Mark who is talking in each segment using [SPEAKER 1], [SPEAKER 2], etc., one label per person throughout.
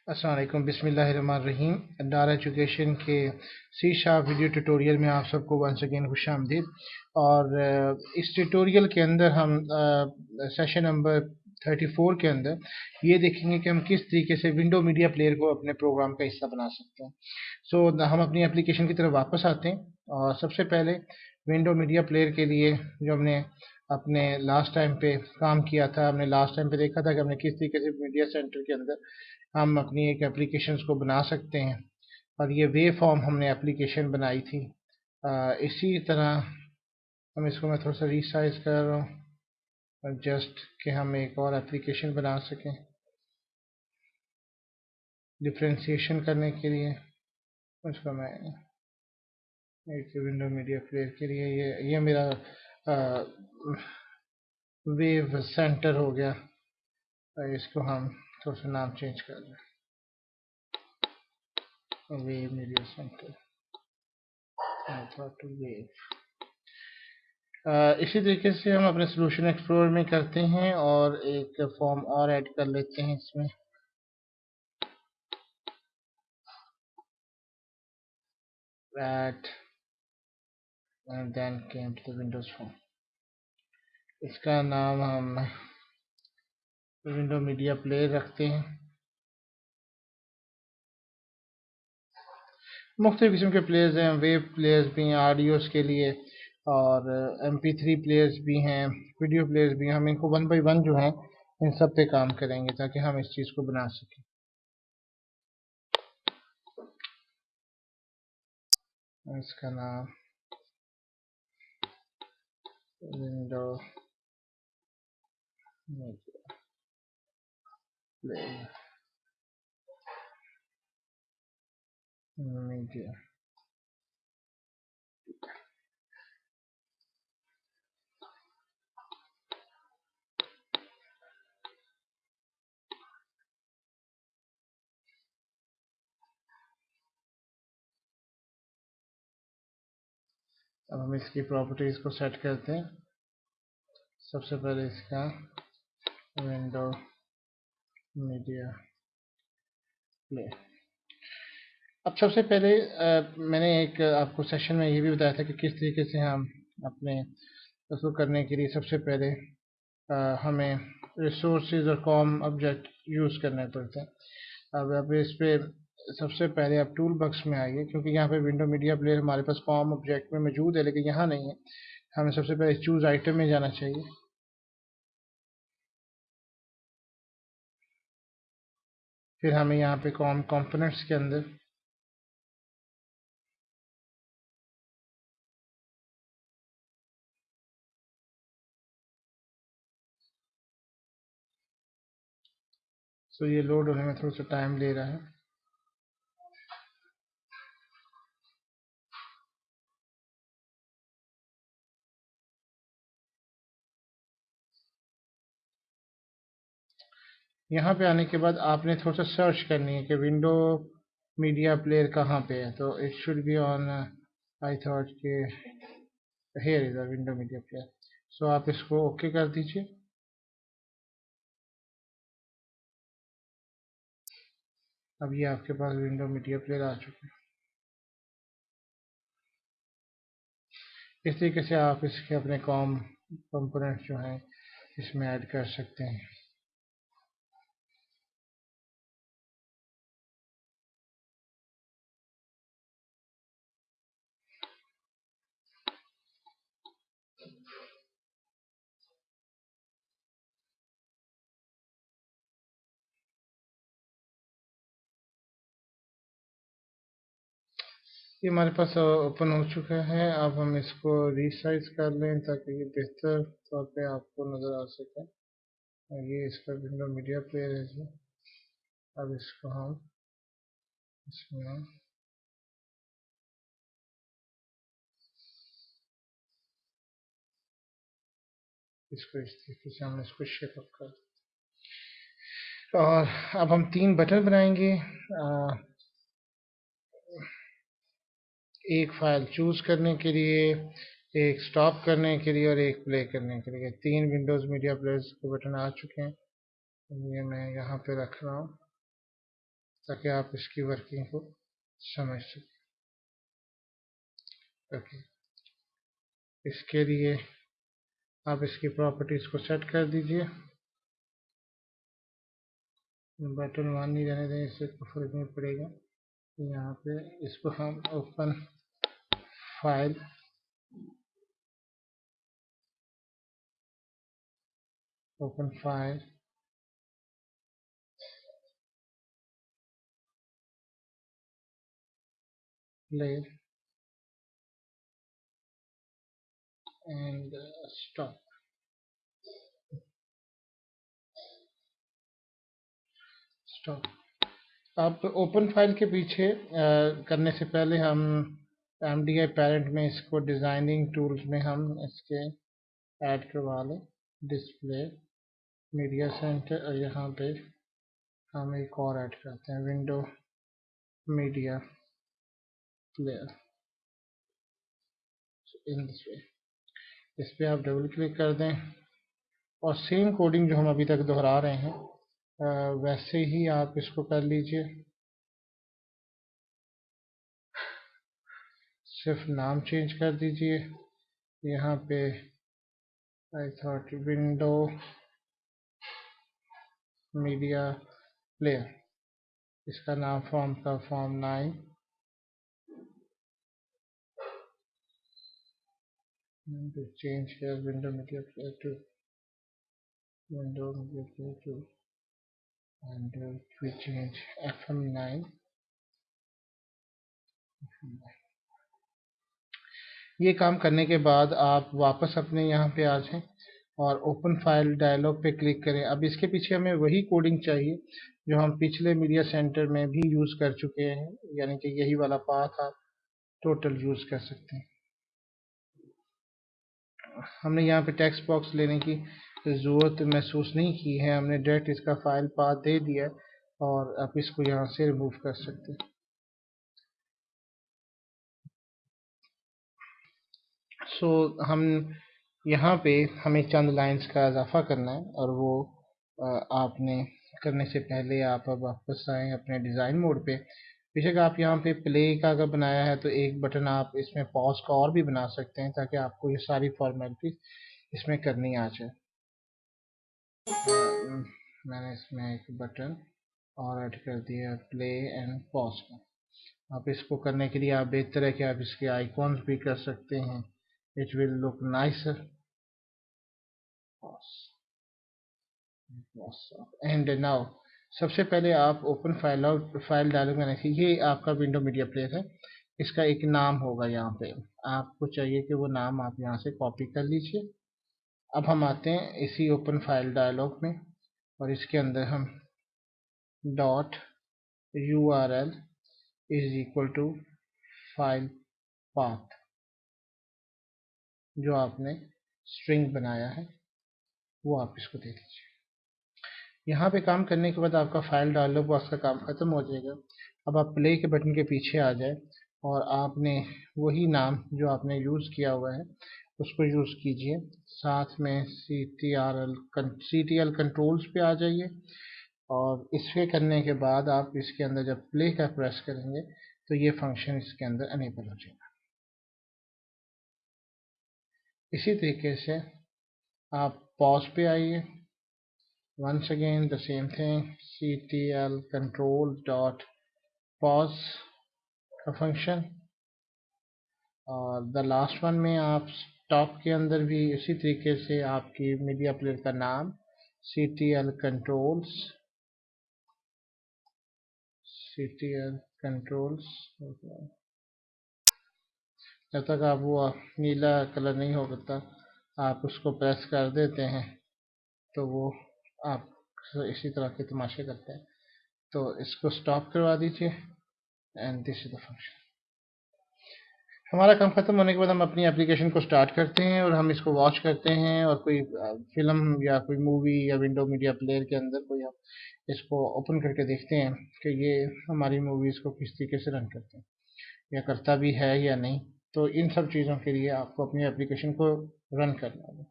[SPEAKER 1] अस्सलाम वालेकुम बिस्मिल्लाहिर्रहमानिर्रहीम। डार एजुकेशन के सी शार्प वीडियो ट्यूटोरियल में आप सबको वंस अगेन खुशामदीद। और इस ट्यूटोरियल के अंदर हम सेशन नंबर 34 के अंदर ये देखेंगे कि हम किस तरीके से विंडो मीडिया प्लेयर को अपने प्रोग्राम का हिस्सा बना सकते हैं। हम अपनी एप्लीकेशन की तरफ वापस आते हैं और सबसे पहले विंडो मीडिया प्लेयर के लिए जो हमने अपने लास्ट टाइम पे काम किया था, हमने लास्ट टाइम पे देखा था कि हमने किस तरीके से मीडिया सेंटर के अंदर हम अपनी एक एप्लीकेशन को बना सकते हैं। और ये वे फॉर्म हमने एप्लीकेशन बनाई थी। इसी तरह हम इसको मैं थोड़ा सा रीसाइज कर रहा हूँ जस्ट कि हम एक और एप्लीकेशन बना सकें डिफ्रेंशिएशन करने के लिए। उसको मैं एक विंडो मीडिया प्लेयर के लिए ये मेरा वेव सेंटर हो गया। इसको हम थोड़ा सा नाम चेंज कर दें, wave media centre to wave. इसी तरीके से हम अपने सोल्यूशन एक्सप्लोरर में करते हैं और एक फॉर्म और ऐड कर लेते हैं इसमें। That and then came to the Windows form। इसका नाम हम विंडो मीडिया प्लेयर रखते हैं। मुख्तलिफ किस्म के प्लेयर्स हैं, वेब प्लेयर्स भी हैं ऑडियोज के लिए, और MP3 प्लेयर्स भी हैं, वीडियो प्लेयर्स भी हैं। हम इनको वन बाई वन जो है इन सब पे काम करेंगे ताकि हम इस चीज़ को बना सकें। इसका नाम विंडो मीडिया प्लेयर मीडिया। अब हम इसकी प्रॉपर्टीज को सेट करते हैं। सबसे पहले इसका विंडो मीडिया प्ले। अब सबसे पहले मैंने एक आपको सेशन में ये भी बताया था कि किस तरीके से हम अपने उसको करने के लिए सबसे पहले हमें रिसोर्सेज और कॉम ऑब्जेक्ट यूज़ करने पड़ते हैं। अब इस पे सबसे पहले आप टूल बॉक्स में आइए, क्योंकि यहाँ पे विंडो मीडिया प्लेयर हमारे पास कॉम ऑब्जेक्ट में मौजूद है लेकिन यहाँ नहीं है। हमें सबसे पहले चूज आइटम में जाना चाहिए। फिर हमें यहाँ पे कॉम कंपोनेंट्स के अंदर ये लोड होने में थोड़ा सा टाइम ले रहा है। यहाँ पे आने के बाद आपने थोड़ा सा सर्च करनी है कि विंडो मीडिया प्लेयर कहाँ पे है। तो it should be on, I thought के here is the Window Media Player. आप इसको ओके कर दीजिए। अब ये आपके पास विंडो मीडिया प्लेयर आ चुके हैं। इस तरीके से आप इसके अपने कॉम कंपोनेंट्स जो हैं इसमें ऐड कर सकते हैं। ये हमारे पास ओपन हो चुका है। अब हम इसको रीसाइज कर लें ताकि ये बेहतर तौर पे आपको नज़र आ सके। ये इसका विंडो मीडिया प्लेयर है जी। अब इसको हम इसमें इसको इस तरीके से हम इसको शेप अप कर, और अब हम 3 बटन बनाएंगे। एक फाइल चूज करने के लिए, एक स्टॉप करने के लिए और एक प्ले करने के लिए। 3 विंडोज मीडिया प्लेयर्स के बटन आ चुके हैं। ये मैं यहाँ पे रख रहा हूँ। ताकि आप इसकी वर्किंग को समझ सकें। ओके, इसके लिए आप इसकी प्रॉपर्टीज को सेट कर दीजिए। बटन 1 नहीं रहने दें, इससे कोई फर्क नहीं पड़ेगा। यहाँ पे इसको हम open file play and stop। आप ओपन फाइल के पीछे करने से पहले हम MDI पैरेंट में इसको डिजाइनिंग टूल्स में हम इसके ऐड करवा लें, डिस्प्ले मीडिया सेंटर, और यहाँ पे हम एक और ऐड करते हैं, window Media player. In this way इस पे आप डबल क्लिक कर दें और सेम कोडिंग जो हम अभी तक दोहरा रहे हैं वैसे ही आप इसको कर लीजिए। सिर्फ नाम चेंज कर दीजिए। यहाँ पे I thought window Media player, इसका नाम फॉर्म का form 9, to change here window media player to window media player to, and we change FM9। ये काम करने के बाद आप वापस अपने यहाँ पे आ जाएं और ओपन फाइल डायलॉग पे क्लिक करें। अब इसके पीछे हमें वही कोडिंग चाहिए जो हम पिछले मीडिया सेंटर में भी यूज कर चुके हैं, यानी कि यही वाला पाथ आप टोटल यूज कर सकते हैं। हमने यहाँ पे टेक्स्ट बॉक्स लेने की जरूरत महसूस नहीं की है, हमने डायरेक्ट इसका फाइल पाथ दे दिया और आप इसको यहाँ से रिमूव कर सकते हैं। हम यहाँ पे हमें चंद लाइंस का इजाफा करना है और वो आपने करने से पहले आप अब वापस आए अपने डिज़ाइन मोड पे। बेशक आप यहाँ पे प्ले का अगर बनाया है तो एक बटन आप इसमें पॉज का और भी बना सकते हैं ताकि आपको ये सारी फॉर्मेलिटी इसमें करनी आ जाए। मैंने इसमें एक बटन और ऐड कर दिया प्ले एंड पॉज का। आप इसको करने के लिए आप बेहतर है कि आप इसके आइकॉन्स भी कर सकते हैं, it will look nicer. And now सबसे पहले आप ओपन फाइल डालोगे ना, ये आपका विंडो मीडिया प्लेयर है, इसका एक नाम होगा। यहाँ पे आपको चाहिए कि वो नाम आप यहाँ से कॉपी कर लीजिए। अब हम आते हैं इसी ओपन फाइल डायलॉग में और इसके अंदर हम dot URL is equal to file path जो आपने स्ट्रिंग बनाया है वो आप इसको दे दीजिए। यहाँ पे काम करने के बाद आपका फाइल डायलॉग बॉक्स का काम खत्म हो जाएगा। अब आप प्ले के बटन के पीछे आ जाए और आपने वही नाम जो आपने यूज़ किया हुआ है उसको यूज़ कीजिए। साथ में CTL कंट्रोल्स पे आ जाइए और इसके करने के बाद आप इसके अंदर जब प्ले का प्रेस करेंगे तो ये फंक्शन इसके अंदर अनेबल हो जाएगा। इसी तरीके से आप पॉज पे आइए, once again the same thing, CTL control dot pause का फंक्शन, और द लास्ट वन में आप स्टॉप के अंदर भी इसी तरीके से आपकी मीडिया प्लेयर का नाम CTL कंट्रोल्स। जब तक आप वो नीला कलर नहीं होता आप उसको प्रेस कर देते हैं तो वो आप इसी तरह के तमाशे करते हैं। तो इसको स्टॉप करवा दीजिए and this is the function. हमारा काम खत्म होने के बाद हम अपनी एप्लीकेशन को स्टार्ट करते हैं और हम इसको वॉच करते हैं और कोई फिल्म या कोई मूवी या विंडो मीडिया प्लेयर के अंदर कोई हम इसको ओपन करके देखते हैं कि ये हमारी मूवीज़ को किस तरीके से रन करते हैं या करता भी है या नहीं। तो इन सब चीज़ों के लिए आपको अपनी एप्लीकेशन को रन करना होगा।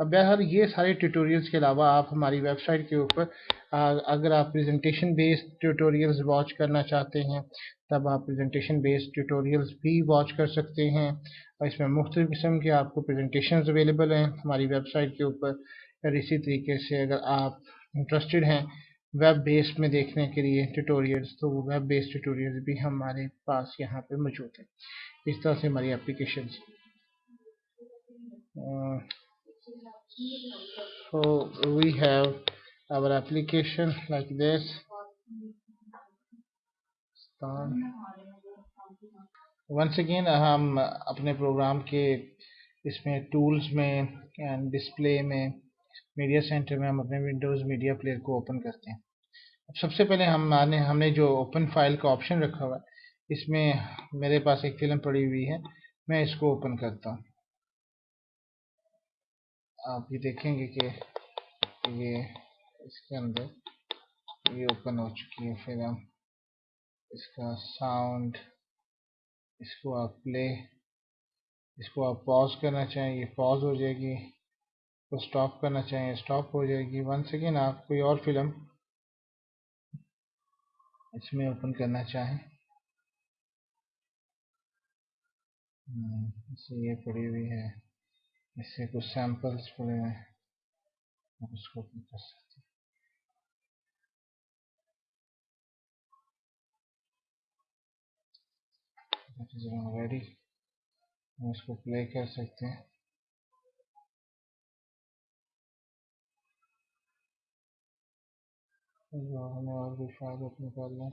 [SPEAKER 1] अब बहरहाल ये सारे ट्यूटोरियल्स के अलावा आप हमारी वेबसाइट के ऊपर अगर आप प्रेजेंटेशन बेस्ड ट्यूटोरियल्स वॉच करना चाहते हैं तब आप प्रेजेंटेशन बेस्ड ट्यूटोरियल्स भी वॉच कर सकते हैं, और इसमें मुख्तलिफ़ किस्म के आपको प्रेजेंटेशंस अवेलेबल हैं हमारी वेबसाइट के ऊपर। और इसी तरीके से अगर आप इंटरेस्टेड हैं वेब बेस्ड में देखने के लिए ट्यूटोरियल्स, तो वो वेब बेस्ड ट्यूटोरियल्स भी हमारे पास यहाँ पे मौजूद हैं। इस तरह से हमारी application. So we have our application like this. Once again हम अपने प्रोग्राम के इसमें टूल्स में एंड डिस्प्ले में मीडिया सेंटर में हम अपने विंडोज़ मीडिया प्लेयर को ओपन करते हैं। अब सबसे पहले हमने जो ओपन फाइल का ऑप्शन रखा हुआ है, इसमें मेरे पास एक फिल्म पड़ी हुई है, मैं इसको ओपन करता हूँ। आप ये देखेंगे कि ये इसके अंदर ये ओपन हो चुकी है फिल्म। इसका साउंड, इसको आप प्ले, इसको आप पॉज करना चाहें ये पॉज हो जाएगी, तो स्टॉप करना चाहें स्टॉप हो जाएगी। वंस अगेन आप कोई और फिल्म इसमें ओपन करना चाहें, इससे ये पड़ी हुई है, इससे कुछ सैंपल्स पड़े हुए हैं, आप उसको ओपन कर सकते हैं। रेडी, हम इसको प्ले कर सकते हैं। हमें और भी फाइल ओपन कर लें।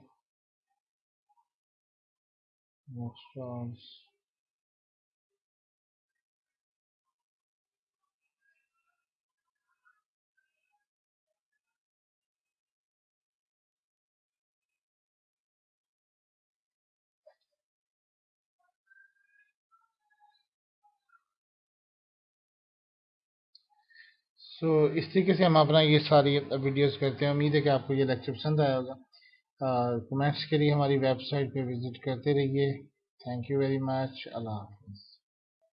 [SPEAKER 1] इस तरीके से हम अपना ये सारी वीडियोस करते हैं। उम्मीद है कि आपको ये लेक्चर पसंद आया होगा। कमेंट्स के लिए हमारी वेबसाइट पे विजिट करते रहिए। Thank you very much. अल्लाह हाफ़िज़।